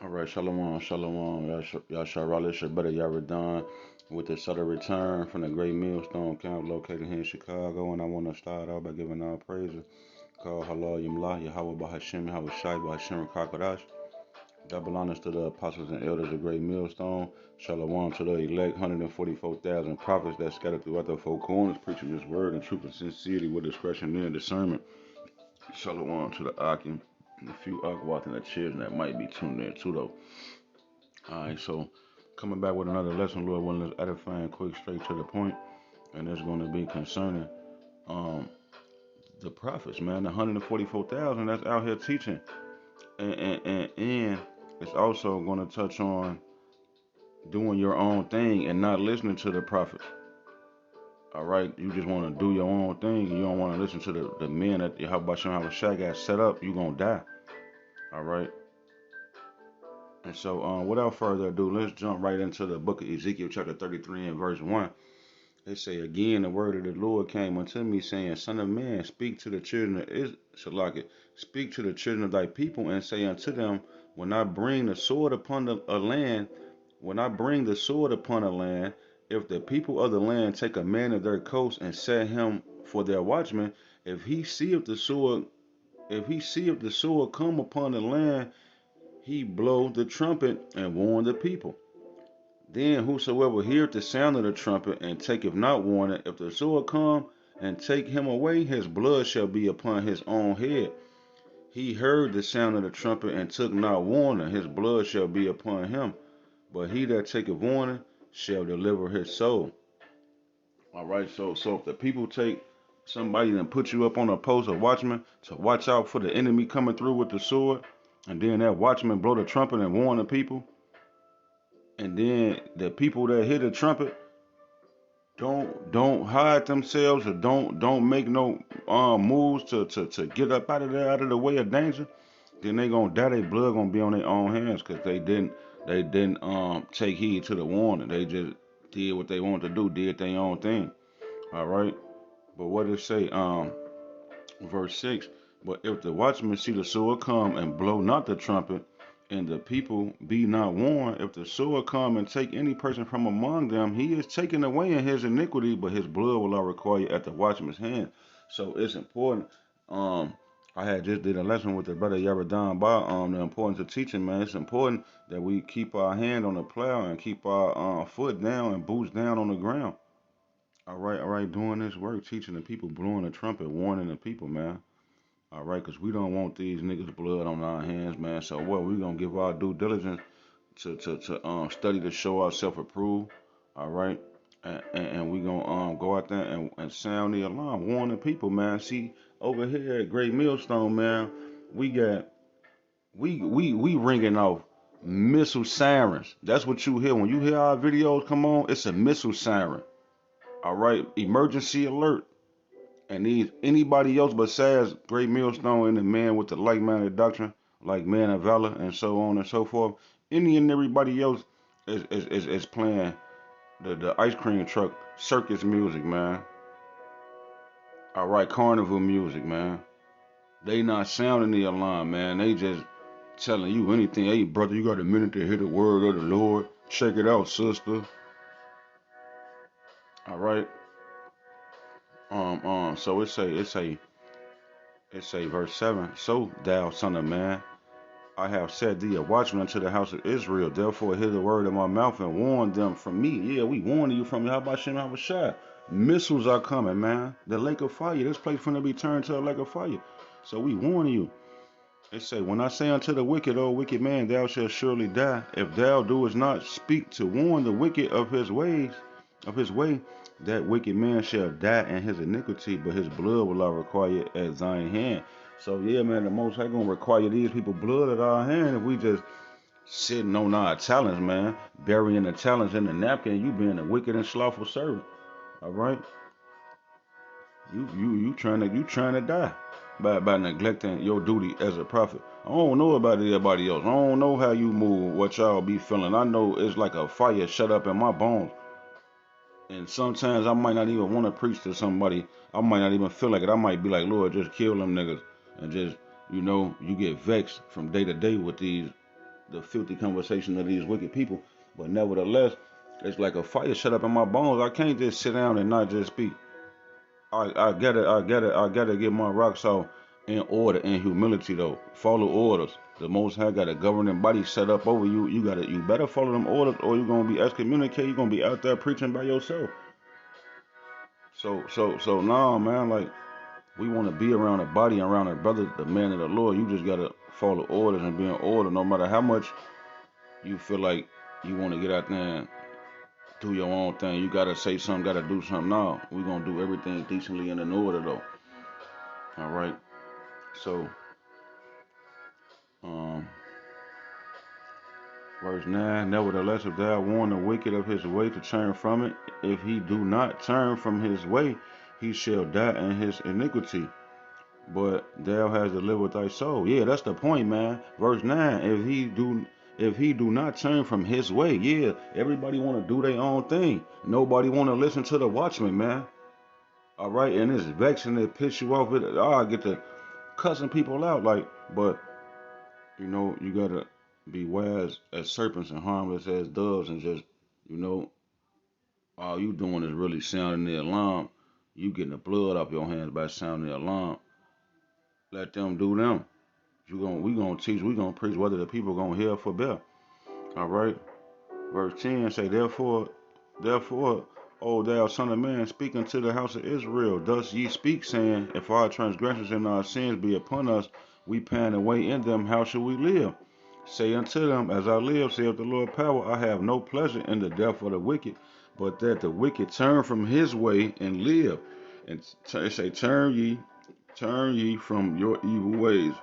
All right, shalom, shalom. Yashar Raleigh, your brother Yaradan with the Sutter return from the Great Millstone Camp located here in Chicago. And I want to start out by giving all praises. Call Halal Yimlah, Yahweh Bahashim, Yahweh Shai, Bahashim Kakadash. Double honors to the apostles and elders of Great Millstone. Shalom to the elect 144,000 prophets that scattered throughout the four corners, preaching this word in truth and sincerity with discretion and discernment. Shalom to the Akim, and a few Akwat and the children that might be tuned in too, though. Alright, so coming back with another lesson, Lord willing, let's edifying quick, straight to the point, and it's going to be concerning um the prophets, man, the 144,000 that's out here teaching, and it's also going to touch on doing your own thing and not listening to the prophets. All right, you just want to do your own thing, and you don't want to listen to the men that Yahweh Shem Shai got set up. You gonna die. All right. And so, without further ado, let's jump right into the book of Ezekiel, chapter 33 and verse 1. They say, again, the word of the Lord came unto me, saying, Son of man, speak to the children of Israel, speak to the children of thy people, and say unto them, when I bring the sword upon a land, when I bring the sword upon a land, if the people of the land take a man of their coast and set him for their watchman, if he seeth the sword, if he seeth the sword come upon the land, he blow the trumpet and warn the people. Then whosoever heareth the sound of the trumpet and taketh not warning, if the sword come and take him away, his blood shall be upon his own head. He heard the sound of the trumpet and took not warning, his blood shall be upon him. But he that taketh warning shall deliver his soul. All right, so if the people take somebody and put you up on a post of watchman to watch out for the enemy coming through with the sword, and then that watchman blow the trumpet and warn the people, and then the people that hear the trumpet don't hide themselves, or don't make no moves to get up out of there, out of the way of danger, then they gonna die. Their blood gonna be on their own hands because they didn't take heed to the warning. They just did what they wanted to do, did their own thing. All right. But what it say? Verse 6. But if the watchman see the sword come and blow not the trumpet, and the people be not warned, if the sword come and take any person from among them, he is taken away in his iniquity, but his blood will I require at the watchman's hand. So it's important. Um, I had just did a lesson with the brother Yaradan about the importance of teaching, man. It's important that we keep our hand on the plow and keep our foot down and boots down on the ground. All right, doing this work, teaching the people, blowing the trumpet, warning the people, man. All right, because we don't want these niggas' blood on our hands, man. So what? We gonna give our due diligence to study to show ourselves approved. All right, and we gonna go out there and sound the alarm, warn the people, man. See over here at Great Millstone, man, we got we ringing off missile sirens. That's what you hear when you hear our videos come on. It's a missile siren. All right, emergency alert. And these anybody else besides Great Millstone and the man with the like-minded doctrine, like Man of Valor and so on and so forth, any and everybody else is playing the ice cream truck circus music, man. All right, carnival music, man. They not sounding the alarm, man. They just telling you anything. Hey, brother, you got a minute to hear the word of the Lord. Check it out, sister. All right. So it say verse 7. So thou son of man, I have set thee a watchman unto the house of Israel. Therefore, hear the word of my mouth and warn them from me. Yeah, we warning you from Yahweh Shem Shai. Missiles are coming, man. The lake of fire. This place finna be turned to a lake of fire. So we warning you. It say, when I say unto the wicked, O wicked man, thou shalt surely die. If thou doest not speak to warn the wicked of his ways, of his way, that wicked man shall die in his iniquity, but his blood will I require at thine hand. So yeah, man, the Most High gonna require these people blood at our hand if we just sitting on our talents, man, burying the talents in the napkin. You being a wicked and slothful servant. All right, you trying to die by neglecting your duty as a prophet. I don't know about everybody else. I don't know how you move, what y'all be feeling. I know it's like a fire shut up in my bones. And sometimes I might not even want to preach to somebody. I might not even feel like it. I might be like, Lord, just kill them niggas. And just, you get vexed from day to day with these the filthy conversation of these wicked people. But nevertheless, it's like a fire shut up in my bones. I can't just sit down and not just speak. I gotta get my rocks off in order, in humility though. Follow orders. The Most High got a governing body set up over you. You better follow them orders, or you're gonna be excommunicated. You're gonna be out there preaching by yourself. So nah, man. Like we want to be around a body, around a brother, the man of the Lord. You just gotta follow orders and be in order, no matter how much you feel like you want to get out there and do your own thing. You gotta say something, gotta do something. Now we gonna do everything decently and in order though. All right. So Um, verse 9, nevertheless, if thou warn the wicked of his way to turn from it, if he do not turn from his way, he shall die in his iniquity. But thou hast delivered thy soul. Yeah, that's the point, man. Verse 9, if he do not turn from his way, yeah, everybody want to do their own thing. Nobody want to listen to the watchman, man. All right, and it's vexing, it piss you off. I get to cussing people out, like, but you gotta be wise as serpents and harmless as doves, and just, you know, all you doing is really sounding the alarm. You getting the blood off your hands by sounding the alarm. Let them do them. We gonna teach, we gonna preach whether the people gonna hear or forbear. All right. Verse 10 say, therefore, O thou son of man, speak unto the house of Israel, thus ye speak, saying, if our transgressions and our sins be upon us, we pine away in them, how shall we live? Say unto them, as I live, saith the Lord power, I have no pleasure in the death of the wicked, but that the wicked turn from his way and live. And it say, turn ye from your evil ways.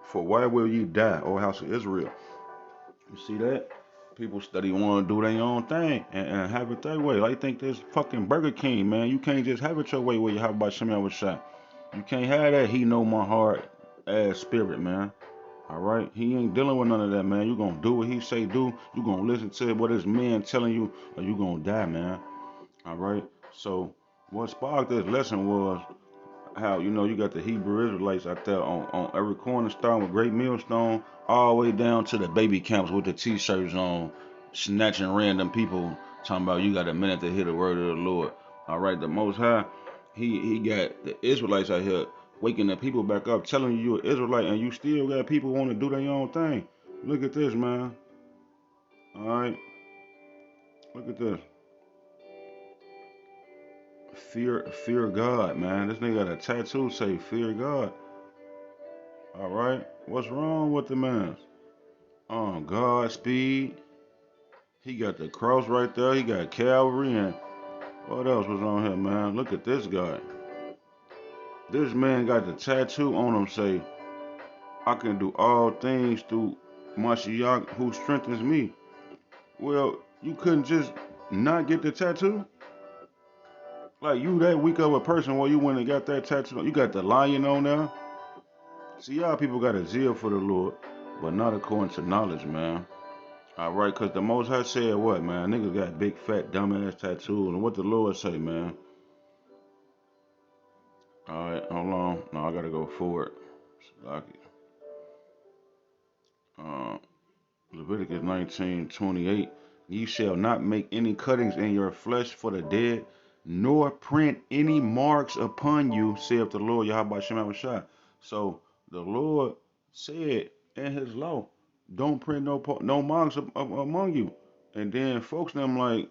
For why will ye die, O house of Israel? You see that? People study want to do their own thing and have it their way. Like think this fucking Burger King, man. You can't just have it your way where you have about Shimon with shot. You can't have that he know my heart ass spirit, man. All right, he ain't dealing with none of that, man. You gonna do what he say do. You gonna listen to what his men telling you, or you gonna die, man. All right. So what sparked this lesson was how you got the Hebrew Israelites out there on every corner, starting with Great Millstone, all the way down to the baby camps with the T-shirts on, snatching random people, talking about you got a minute to hear the word of the Lord. All right, the Most High, he got the Israelites out here waking the people back up, telling you you're an Israelite, and you still got people want to do their own thing. Look at this, man. All right, look at this. Fear God, man. This nigga got a tattoo say fear God. All right, what's wrong with the man? Godspeed. He got the cross right there. He got Calvary, and what else was on here, man? Look at this guy. This man got the tattoo on him say, I can do all things through Mashiach who strengthens me. Well, you couldn't just not get the tattoo? Like you that weak of a person where you went and got that tattoo. You got the lion on there. See, y'all people got a zeal for the Lord, but not according to knowledge, man. All right, cause the Most High said what, man? Niggas got big fat dumbass tattoos, and what the Lord say, man? All right, hold on. No, I gotta go forward. Uh, Leviticus 19:28. Ye shall not make any cuttings in your flesh for the dead, nor print any marks upon you, saith the Lord Yahweh Shem Shah. So the Lord said in His law, don't print no marks among you. And then folks them like,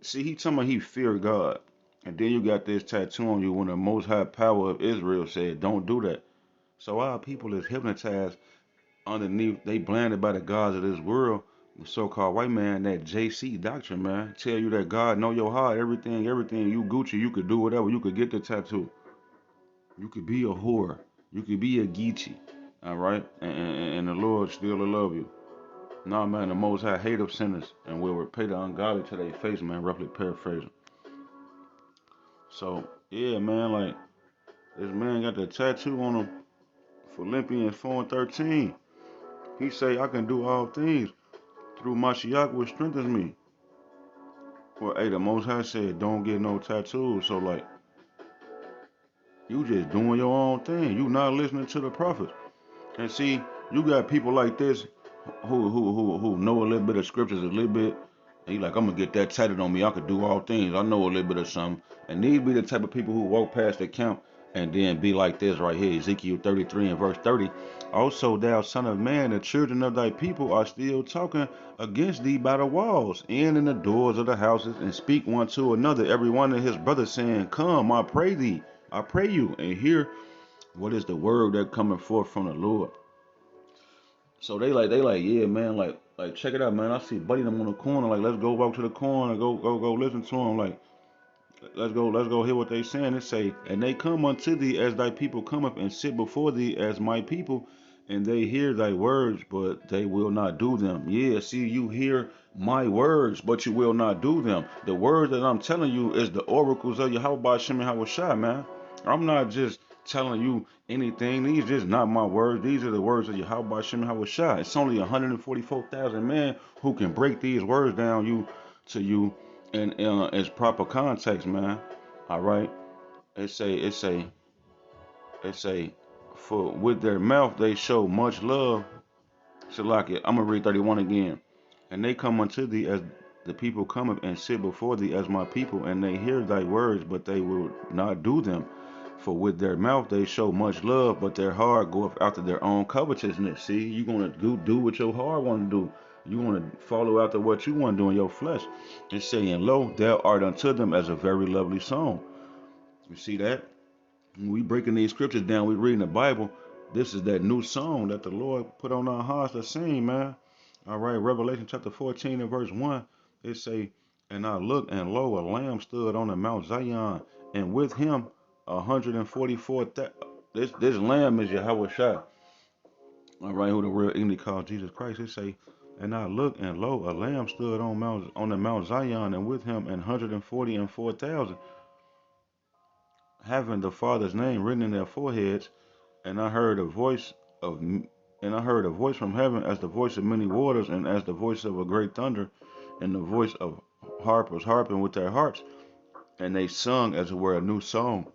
see, he talking about he fear God. And then you got this tattoo on you when the Most High Power of Israel said, don't do that. So our people is hypnotized underneath, they blinded by the gods of this world. The so-called white man, that JC doctrine, man, tell you that God know your heart, everything, you Gucci, you could do whatever, you could get the tattoo. You could be a whore. You could be a Geechee. All right? And the Lord still will love you. Nah, man, the Most High hate of sinners and will repay the ungodly to their face, man, roughly paraphrasing. So, yeah, man, like, this man got the tattoo on him, Philippians 4:13. He say, I can do all things through Mashiach which strengthens me. Well, hey, the Most High said, don't get no tattoos. So, like, you just doing your own thing. You not listening to the prophets. And see, You got people like this who know a little bit of scriptures a little bit. And he like, I'm gonna get that tatted on me. I could do all things. I know a little bit of something. And these be the type of people who walk past the camp and then be like this right here, Ezekiel 33 and verse 30. Also, thou son of man, the children of thy people are still talking against thee by the walls and in the doors of the houses, and speak one to another, every one of his brothers, saying, Come, I pray thee, I pray you, and hear what is the word that coming forth from the Lord. So they like, yeah, man, like check it out, man. I see Buddy them on the corner, like let's go walk to the corner, go listen to them, like let's go hear what they saying. It say, and they come unto thee as thy people cometh and sit before thee as my people, and they hear thy words, but they will not do them. Yeah, see, you hear my words, but you will not do them. The words that I'm telling you is the oracles of Yahweh Shem and Hawashai, man. I'm not just telling you anything. These just not my words. These are the words of Yahweh Shem and Hawashai. It's only 144,000 men who can break these words down to you in its proper context, man. All right. It say, for with their mouth they show much love. Shalaki, I'm gonna read 31 again. And they come unto thee as the people cometh and sit before thee as my people, and they hear thy words, but they will not do them. For with their mouth they show much love, but their heart goeth after their own covetousness. See, you gonna do what your heart want to do. You want to follow after what you want to do in your flesh. It's saying, Lo, thou art unto them as a very lovely song. You see that? When we breaking these scriptures down, we reading the Bible. This is that new song that the Lord put on our hearts to sing, man. All right, Revelation chapter 14 and verse 1, it say, and I looked, and lo, a lamb stood on the Mount Zion, and with him 144. This lamb is Yahweh Shai. All right, who the real English called Jesus Christ. It say, and I looked, and lo, a lamb stood on the Mount Zion, and with him 144,000, having the Father's name written in their foreheads. And I heard a voice of and I heard a voice from heaven as the voice of many waters, and as the voice of a great thunder, and the voice of harpers harping with their harps, and they sung as it were a new song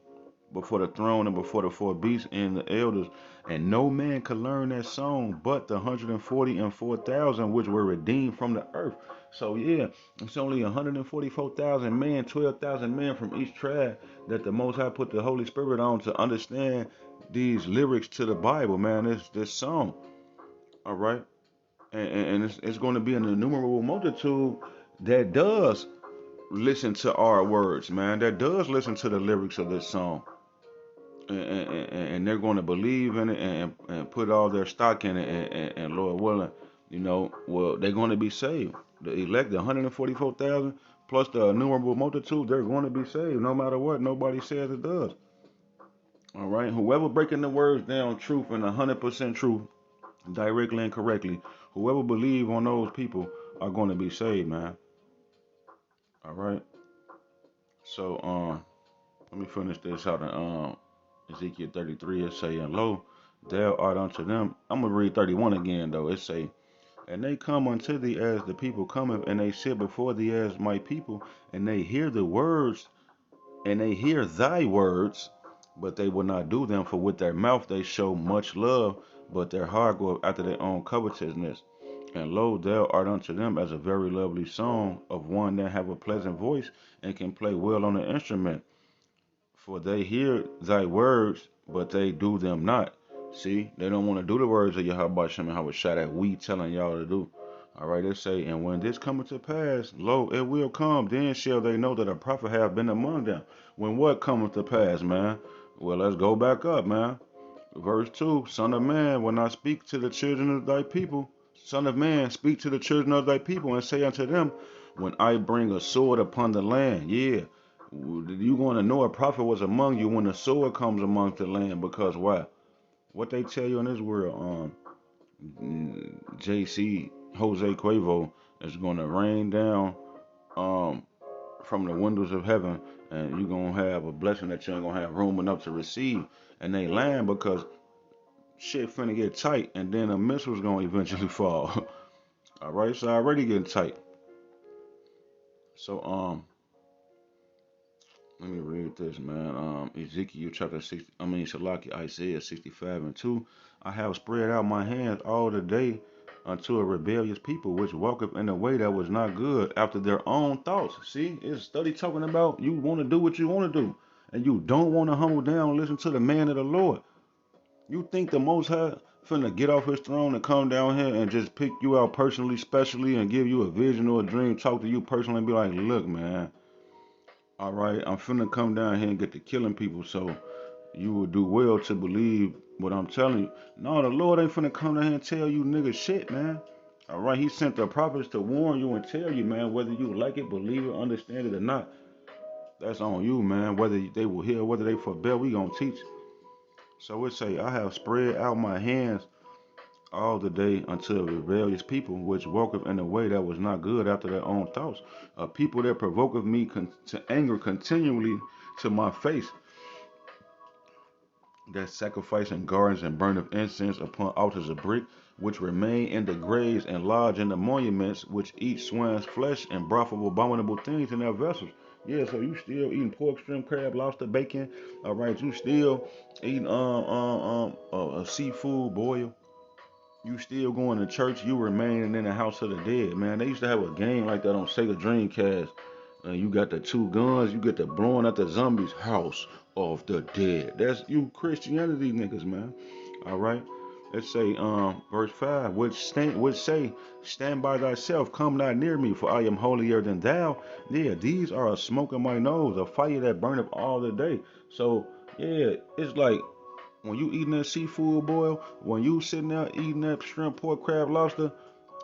before the throne and before the four beasts and the elders. And no man could learn that song but the 144,000 which were redeemed from the earth. So yeah, it's only 144,000 men, 12,000 men from each tribe that the Most High put the Holy Spirit on to understand these lyrics to the Bible, man. This song, all right, and it's going to be an innumerable multitude that does listen to our words, man. That does listen to the lyrics of this song, and they're going to believe in it and put all their stock in it, and Lord willing, well, they're going to be saved. The elect, the 144,000 plus the innumerable multitude, they're going to be saved no matter what. Nobody says it does. All right, whoever breaking the words down, truth and 100% truth, directly and correctly, whoever believe on those people are going to be saved, man. All right. So let me finish this out in Ezekiel 33. It say, and lo, thou art unto them. I'm gonna read 31 again though. It say, and they come unto thee as the people cometh, and they sit before thee as my people, and they hear the words, and they hear thy words, but they will not do them. For with their mouth they show much love, but their heart goeth after their own covetousness. And lo, thou art unto them as a very lovely song of one that have a pleasant voice and can play well on the instrument. For they hear thy words, but they do them not. See, they don't want to do the words of Yahweh Shem and Hawashai that we telling y'all to do. All right, they say, and when this cometh to pass, lo, it will come. Then shall they know that a prophet have been among them. When what cometh to pass, man? Well, let's go back up, man. Verse 2, Son of man, when I speak to the children of thy people, Son of man, speak to the children of thy people, and say unto them, when I bring a sword upon the land, yeah, you going to know a prophet was among you when the sword comes amongst the land. Because why? What they tell you in this world, JC Jose Cuervo is going to rain down um from the windows of heaven, and you're gonna have a blessing that you ain't gonna have room enough to receive. And they land because shit finna get tight, and then a missile's gonna eventually fall. All right, so already getting tight. So Let me read this, man. Ezekiel chapter 60, Salaki, Isaiah 65 and 2. I have spread out my hands all the day unto a rebellious people, which walketh in a way that was not good after their own thoughts. See, it's study talking about you want to do what you want to do, and you don't want to humble down and listen to the man of the Lord. You think the Most High finna get off his throne and come down here and just pick you out personally, specially, and give you a vision or a dream, talk to you personally, and be like, look, man. All right, I'm finna come down here and get to killing people, so you would do well to believe what I'm telling you. No, the Lord ain't finna come down here and tell you nigga shit, man. All right, he sent the prophets to warn you and tell you, man, whether you like it, believe it, understand it or not. That's on you, man. Whether they will hear, whether they forbear, we gonna teach. So it say, I have spread out my hands all the day unto rebellious people, which walketh in a way that was not good after their own thoughts. A people that provoketh me to anger continually to my face, that sacrifice in gardens and burn of incense upon altars of brick, which remain in the graves and lodge in the monuments, which eat swine's flesh and broth of abominable things in their vessels. Yeah, so you still eating pork, shrimp, crab, lobster, bacon. All right, you still eating seafood boil. You still going to church. You remaining in the house of the dead, man. They used to have a game like that on Sega Dreamcast. You got the two guns. You get the blowing at the zombies' house of the dead. That's you Christianity niggas, man. All right. Let's say, verse 5, which say, stand by thyself, come not near me, for I am holier than thou. Yeah, these are a smoke in my nose, a fire that burneth all the day. So, yeah, it's like when you eating that seafood boil, when you sitting there eating that shrimp, pork, crab, lobster,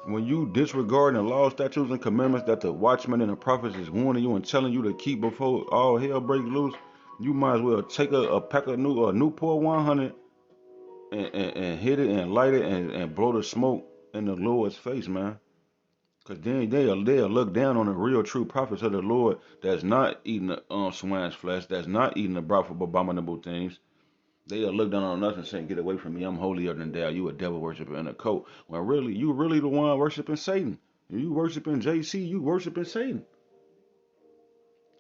when you disregarding the law, statutes, and commandments that the watchmen and the prophets is warning you and telling you to keep before all hell breaks loose, you might as well take a pack of Newport 100 and hit it and light it and blow the smoke in the Lord's face, man. Cause then they'll look down on the real true prophets of the Lord that's not eating the swine's flesh, that's not eating the broth of abominable things. They'll look down on us and say, "Get away from me! I'm holier than thou. You a devil worshiper in a coat." Well, really, you really the one worshiping Satan. You worshiping JC. You worshiping Satan.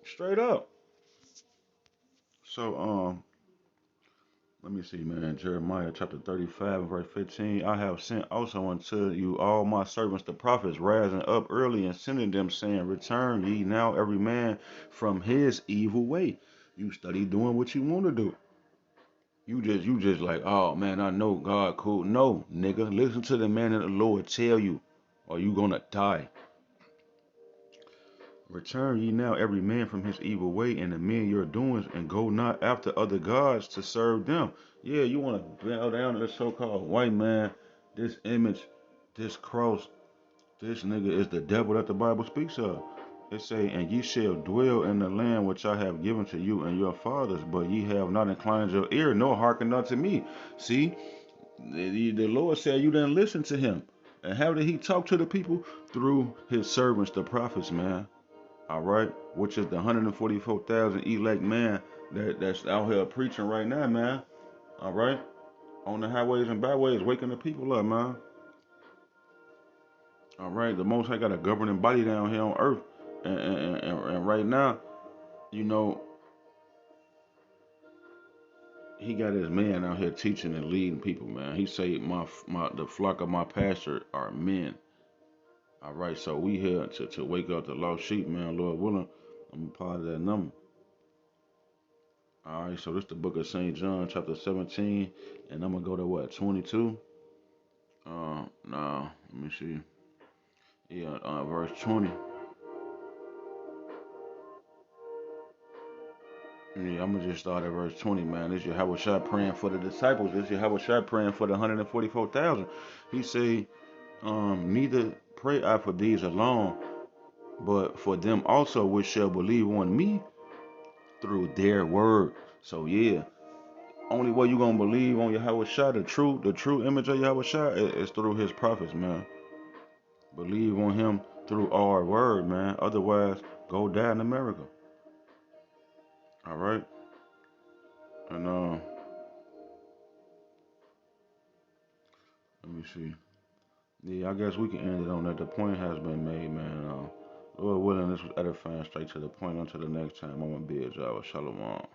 Straight up. So let me see, man. Jeremiah chapter 35 verse 15. I have sent also unto you all my servants the prophets, rising up early and sending them, saying, Return ye now every man from his evil way. You study doing what you want to do. You just like, oh man, I know God cool. No, nigga, listen to the man of the Lord tell you, or you gonna die. Return ye now every man from his evil way and amend your doings, and go not after other gods to serve them. Yeah, you wanna bow down to the so-called white man, this image, this cross, this nigga is the devil that the Bible speaks of. It say, and ye shall dwell in the land which I have given to you and your fathers, but ye have not inclined your ear, nor hearkened unto me. See, the Lord said you didn't listen to him. And how did he talk to the people? Through his servants, the prophets, man. All right, which is the 144,000 elect man that's out here preaching right now, man. All right, on the highways and byways, waking the people up, man. All right, the Most High got a governing body down here on earth, and right now, you know, he got his man out here teaching and leading people, man. He say my the flock of my pastor are men. All right, so we here to wake up the lost sheep, man. Lord willing, I'm a part of that number. All right, so this the book of St. John, chapter 17, and I'm gonna go to what 22. Now let me see. Yeah, verse 20. Yeah, I'm gonna just start at verse 20, man. This is Yahweh Shai praying for the disciples. This is Yahweh Shai praying for the 144,000. He say, neither pray I for these alone, but for them also which shall believe on me through their word. So yeah, only way you gonna believe on Yahweh Shai, the true image of Yahweh Shai is through his prophets, man. Believe on him through our word, man. Otherwise, go die in America. All right, and let me see. Yeah, I guess we can end it on that. The point has been made, man. Lord willing, this was edifying straight to the point. Until the next time, I'm going to be a Java. Shalom.